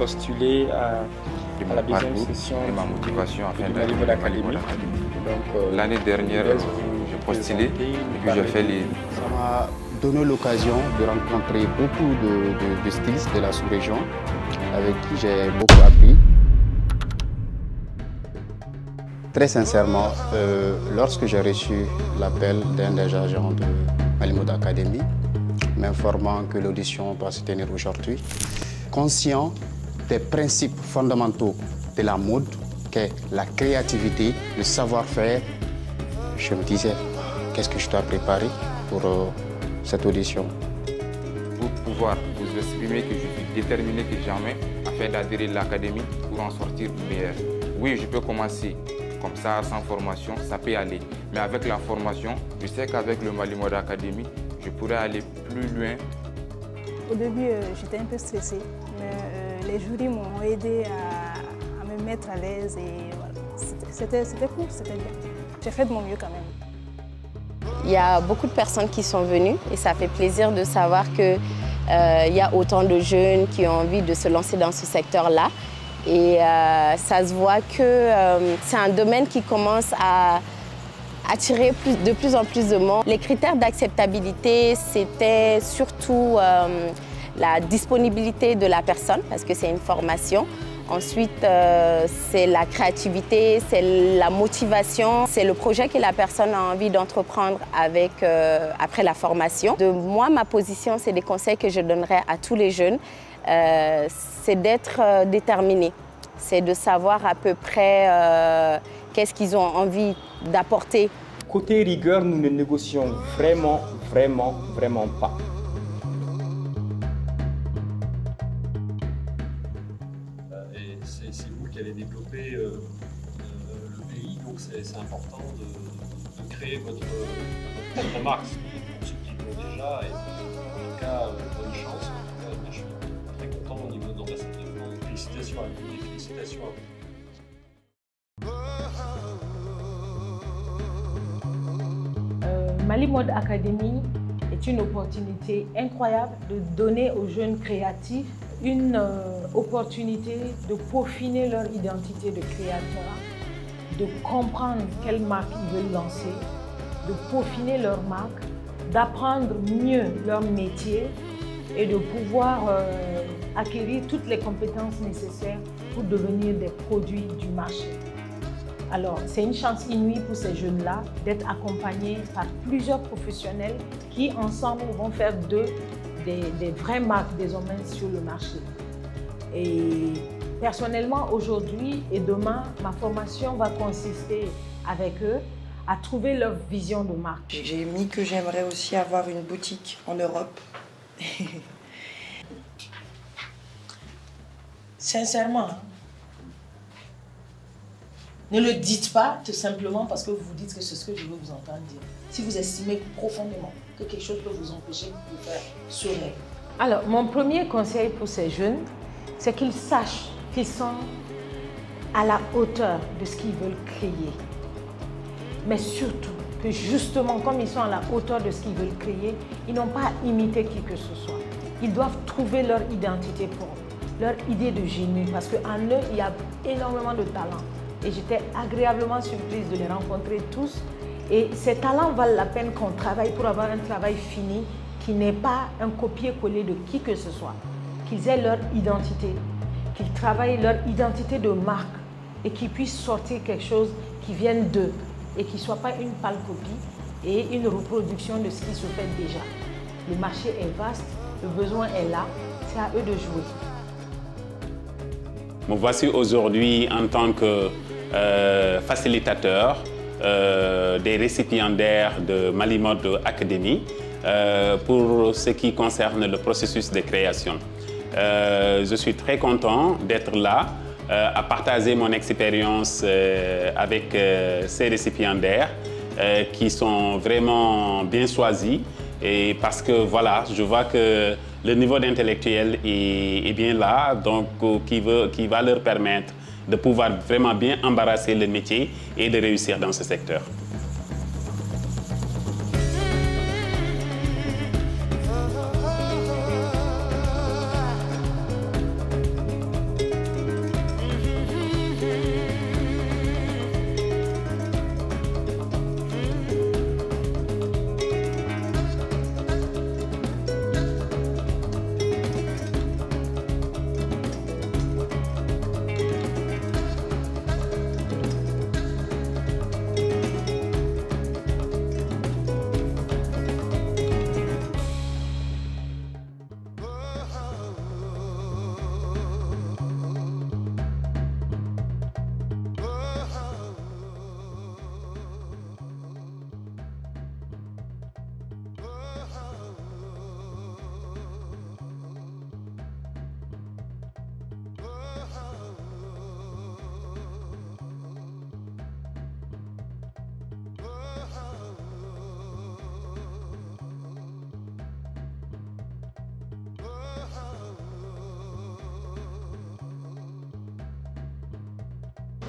postulé à la deuxième session et ma motivation afin du Malibo d'Académie. L'année dernière, j'ai postulé et puis j'ai fait les... Ça m'a donné l'occasion de rencontrer beaucoup de stylistes de la sous-région avec qui j'ai beaucoup appris. Très sincèrement, lorsque j'ai reçu l'appel d'un des agents de Malibo d'Académie, m'informant que l'audition doit se tenir aujourd'hui, conscient des principes fondamentaux de la mode, qu'est la créativité, le savoir-faire, je me disais, qu'est-ce que je dois préparer pour cette audition? Pour pouvoir vous exprimer que je suis déterminé que jamais afin d'adhérer à l'académie pour en sortir meilleur. Oui, je peux commencer comme ça, sans formation, ça peut aller. Mais avec la formation, je sais qu'avec le Malibo d'Académie, je pourrais aller plus loin. Au début, j'étais un peu stressée, mais les jurys m'ont aidé à me mettre à l'aise et voilà. C'était cool, c'était bien. J'ai fait de mon mieux quand même. Il y a beaucoup de personnes qui sont venues et ça fait plaisir de savoir qu'il y a autant de jeunes qui ont envie de se lancer dans ce secteur-là. Et ça se voit que c'est un domaine qui commence à attirer de plus en plus de monde. Les critères d'acceptabilité, c'était surtout la disponibilité de la personne, parce que c'est une formation. Ensuite, c'est la créativité, c'est la motivation, c'est le projet que la personne a envie d'entreprendre après la formation. De moi, ma position, c'est des conseils que je donnerais à tous les jeunes. C'est d'être déterminé, c'est de savoir à peu près qu'est-ce qu'ils ont envie d'apporter. Côté rigueur, nous ne négocions vraiment pas. Et c'est vous qui allez développer le pays, donc c'est important de créer votre propre marque. Pour ceux qui l'ont déjà, et en tout cas, bonne chance. Moi, je suis très content au niveau de l'ambassadeur. Félicitations à vous et félicitations à vous. Malibo Academy est une opportunité incroyable de donner aux jeunes créatifs une opportunité de peaufiner leur identité de créateur, de comprendre quelle marque ils veulent lancer, de peaufiner leur marque, d'apprendre mieux leur métier et de pouvoir acquérir toutes les compétences nécessaires pour devenir des produits du marché. Alors, c'est une chance inouïe pour ces jeunes-là d'être accompagnés par plusieurs professionnels qui, ensemble, vont faire d'eux des vraies marques désormais sur le marché. Et personnellement, aujourd'hui et demain, ma formation va consister avec eux à trouver leur vision de marque. J'ai mis que j'aimerais aussi avoir une boutique en Europe. Sincèrement, ne le dites pas tout simplement parce que vous vous dites que c'est ce que je veux vous entendre dire. Si vous estimez profondément que quelque chose peut vous empêcher de faire ce rêve. Alors, mon premier conseil pour ces jeunes, c'est qu'ils sachent qu'ils sont à la hauteur de ce qu'ils veulent créer. Mais surtout, que justement, comme ils sont à la hauteur de ce qu'ils veulent créer, ils n'ont pas à imiter qui que ce soit. Ils doivent trouver leur identité propre, leur idée de génie, parce qu'en eux, il y a énormément de talent. Et j'étais agréablement surprise de les rencontrer tous. Et ces talents valent la peine qu'on travaille pour avoir un travail fini qui n'est pas un copier-coller de qui que ce soit. Qu'ils aient leur identité, qu'ils travaillent leur identité de marque et qu'ils puissent sortir quelque chose qui vienne d'eux et qui ne soit pas une pâle copie et une reproduction de ce qui se fait déjà. Le marché est vaste, le besoin est là, c'est à eux de jouer. Me voici aujourd'hui en tant que facilitateur des récipiendaires de Malibo Academy pour ce qui concerne le processus de création. Je suis très content d'être là, à partager mon expérience avec ces récipiendaires qui sont vraiment bien choisis et parce que voilà, je vois que le niveau d'intellectuel est bien là, donc qui va leur permettre de pouvoir vraiment bien embarrasser le métier et de réussir dans ce secteur.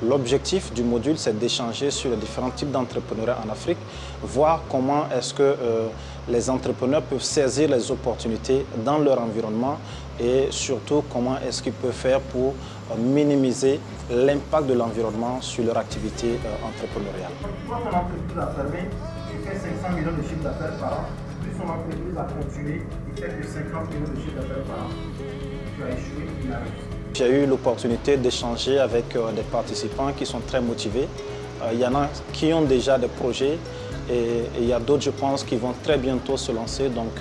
L'objectif du module, c'est d'échanger sur les différents types d'entrepreneuriat en Afrique, voir comment est-ce que les entrepreneurs peuvent saisir les opportunités dans leur environnement et surtout comment est-ce qu'ils peuvent faire pour minimiser l'impact de l'environnement sur leur activité entrepreneuriale. Quand ton entreprise a fermé, tu fais 500 millions de chiffre d'affaires par an, plus son entreprise a continué, il fait que 50 millions de chiffre d'affaires par an. Tu as échoué, il a réussi. J'ai eu l'opportunité d'échanger avec des participants qui sont très motivés. Il y en a qui ont déjà des projets et il y a d'autres, je pense, qui vont très bientôt se lancer. Donc,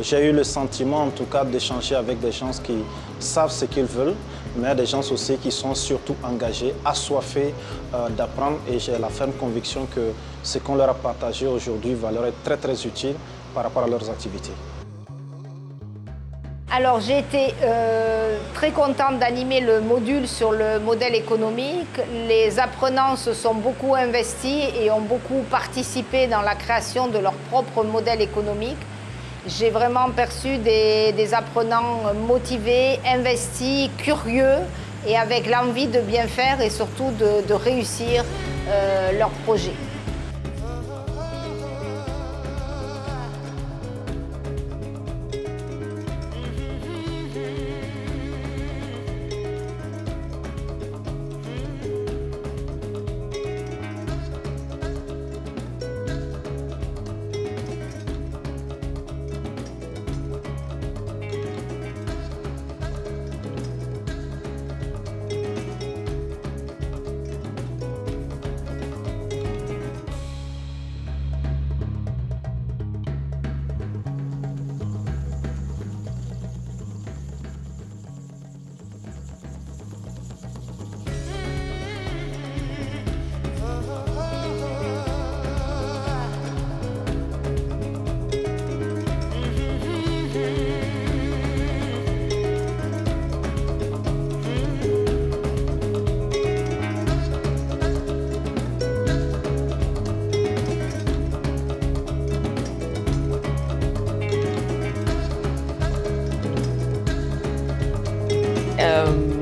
j'ai eu le sentiment, en tout cas, d'échanger avec des gens qui savent ce qu'ils veulent, mais des gens aussi qui sont surtout engagés, assoiffés d'apprendre. Et j'ai la ferme conviction que ce qu'on leur a partagé aujourd'hui va leur être très, très utile par rapport à leurs activités. Alors j'ai été très contente d'animer le module sur le modèle économique. Les apprenants se sont beaucoup investis et ont beaucoup participé dans la création de leur propre modèle économique. J'ai vraiment perçu des apprenants motivés, investis, curieux et avec l'envie de bien faire et surtout de réussir leur projet.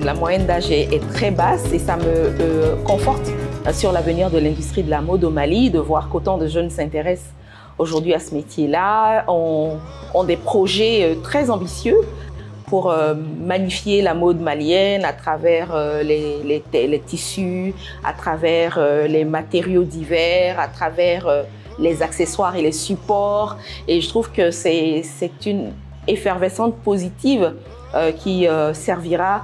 La moyenne d'âge est très basse et ça me conforte sur l'avenir de l'industrie de la mode au Mali, de voir qu'autant de jeunes s'intéressent aujourd'hui à ce métier-là, ont des projets très ambitieux pour magnifier la mode malienne à travers les tissus, à travers les matériaux divers, à travers les accessoires et les supports. Et je trouve que c'est une effervescence positive qui servira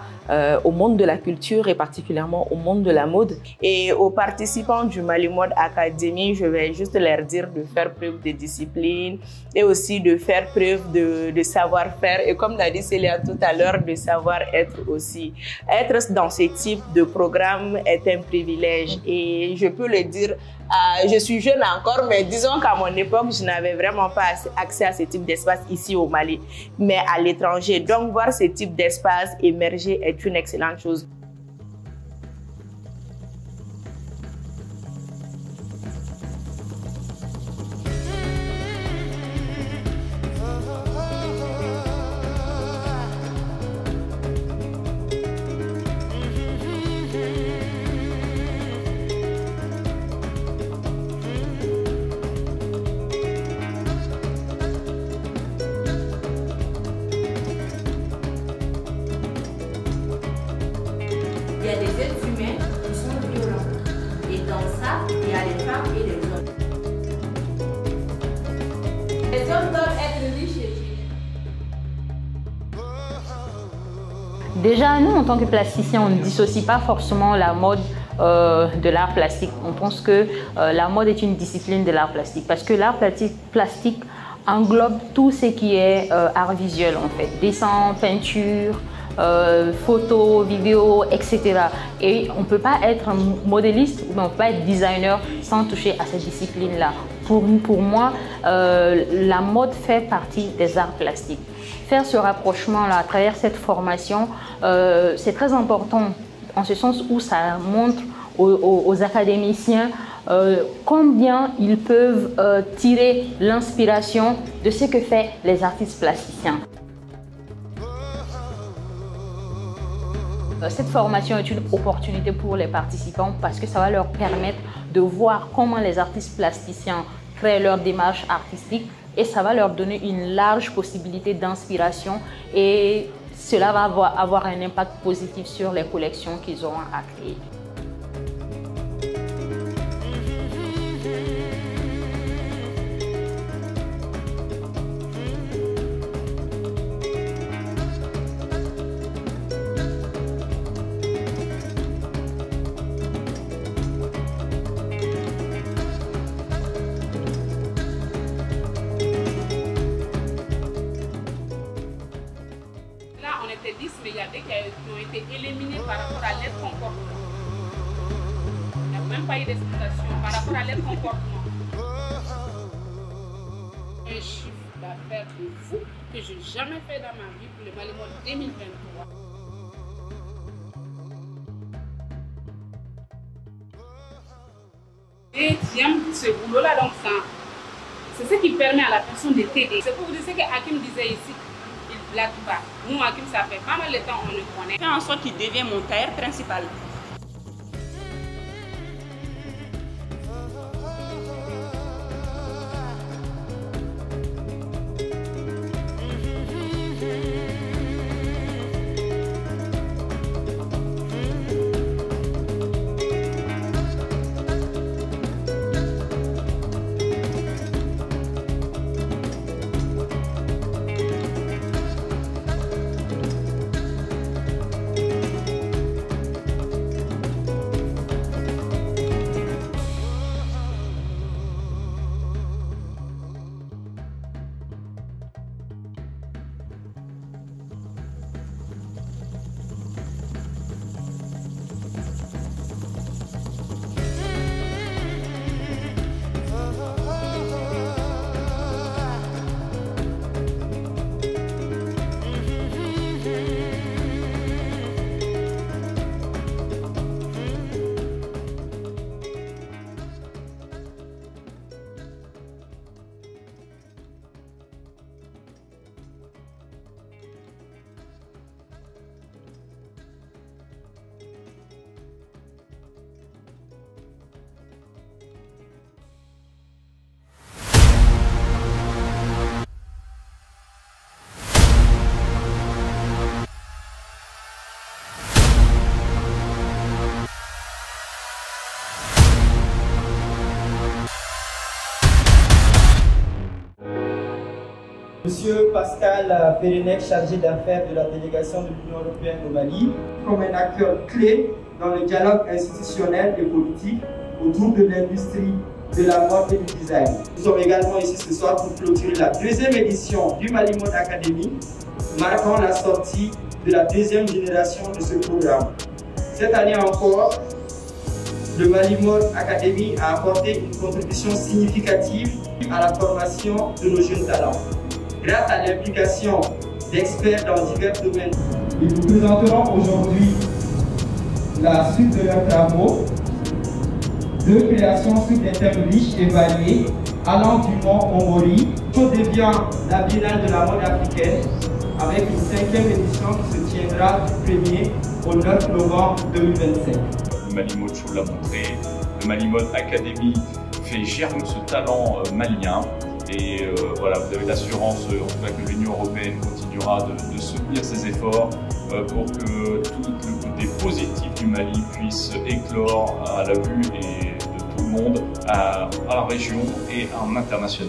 au monde de la culture et particulièrement au monde de la mode. Et aux participants du Mali Mode Academy, je vais juste leur dire de faire preuve de discipline et aussi de faire preuve de savoir-faire. Et comme l'a dit Célia tout à l'heure, de savoir-être aussi. Être dans ce type de programme est un privilège et je peux le dire, je suis jeune encore, mais disons qu'à mon époque, je n'avais vraiment pas accès à ce type d'espace ici au Mali, mais à l'étranger. Donc voir ce type d'espace émerger est une excellente chose. Il y a des êtres humains qui sont violents. Et dans ça, il y a les femmes et les hommes. Les hommes doivent être riches et fiers. Déjà, nous, en tant que plasticiens, on ne dissocie pas forcément la mode de l'art plastique. On pense que la mode est une discipline de l'art plastique parce que l'art plastique englobe tout ce qui est art visuel, en fait. Dessin, peinture, photos, vidéos, etc. Et on ne peut pas être modéliste ou on ne peut pas être designer sans toucher à cette discipline-là. Pour moi, la mode fait partie des arts plastiques. Faire ce rapprochement-là à travers cette formation, c'est très important en ce sens où ça montre aux académiciens combien ils peuvent tirer l'inspiration de ce que font les artistes plasticiens. Cette formation est une opportunité pour les participants parce que ça va leur permettre de voir comment les artistes plasticiens créent leur démarche artistique et ça va leur donner une large possibilité d'inspiration et cela va avoir un impact positif sur les collections qu'ils auront à créer. Mais il y a des qui ont été éliminés par rapport à leur comportement. Il n'y a même pas eu d'explication par rapport à leur comportement. Un chiffre d'affaires de fou que je n'ai jamais fait dans ma vie pour le Malimode 2023. Et j'aime ce boulot-là, donc c'est ce qui permet à la personne de t'aider. C'est pour vous dire ce que Hakim disait ici. La plupart. Nous, Hakim, ça fait pas mal de temps on le connaît. Fait en sorte qu'il devient mon tailleur principal. Monsieur Pascal Pérenec, chargé d'affaires de la délégation de l'Union européenne au Mali, comme un acteur clé dans le dialogue institutionnel et politique autour de l'industrie de la mode et du design. Nous sommes également ici ce soir pour clôturer la deuxième édition du Malimode Academy, marquant la sortie de la deuxième génération de ce programme. Cette année encore, le Malimode Academy a apporté une contribution significative à la formation de nos jeunes talents. Grâce à l'implication d'experts dans divers domaines, ils vous présenteront aujourd'hui la suite de leurs travaux de création sur des thèmes riches et variés, allant du mont Omori, tout devient la Biennale de la mode africaine, avec une 5e édition qui se tiendra du 1er au 9 novembre 2025. Le Malimode Show l'a montré, le Malimode Academy fait germe ce talent malien. Et voilà, vous avez l'assurance en tout cas que l'Union européenne continuera de soutenir ses efforts pour que tout le côté positif du Mali puisse éclore à la vue de tout le monde, à la région et en international.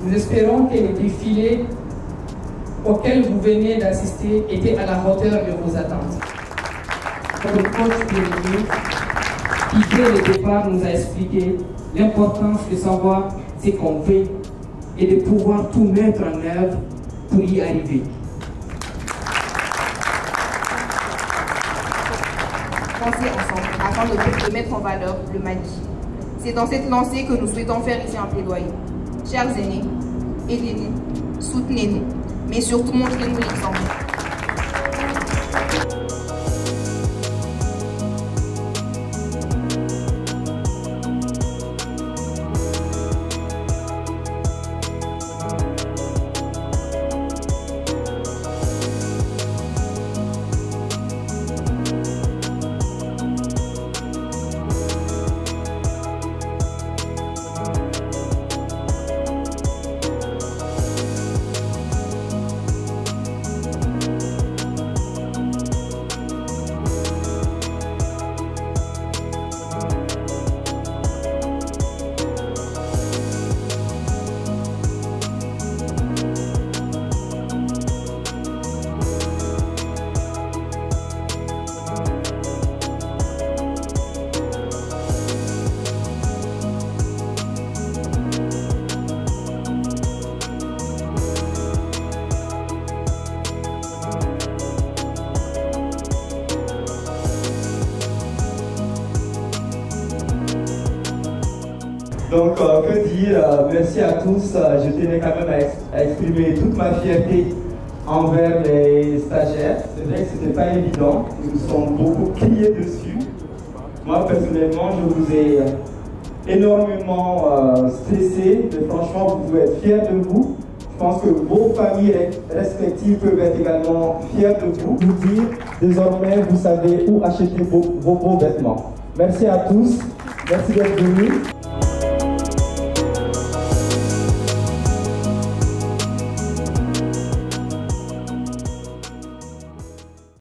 Nous espérons que les défilés auxquels vous venez d'assister étaient à la hauteur de vos attentes. Notre coach délégué, qui dès le départ nous a expliqué l'importance de savoir ce qu'on veut et de pouvoir tout mettre en œuvre pour y arriver. Penser ensemble afin de mettre en valeur le Mali. C'est dans cette lancée que nous souhaitons faire ici un plaidoyer. Chers aînés, aidez-nous, soutenez-nous, mais surtout montrez-nous l'exemple. Donc, que dire, merci à tous. Je tenais quand même à exprimer toute ma fierté envers les stagiaires. C'est vrai que ce n'était pas évident. Ils nous sont beaucoup criés dessus. Moi, personnellement, je vous ai énormément stressé. Mais franchement, vous pouvez être fiers de vous. Je pense que vos familles respectives peuvent être également fiers de vous. Vous dire, désormais, vous savez où acheter vos beaux vêtements. Merci à tous. Merci d'être venus.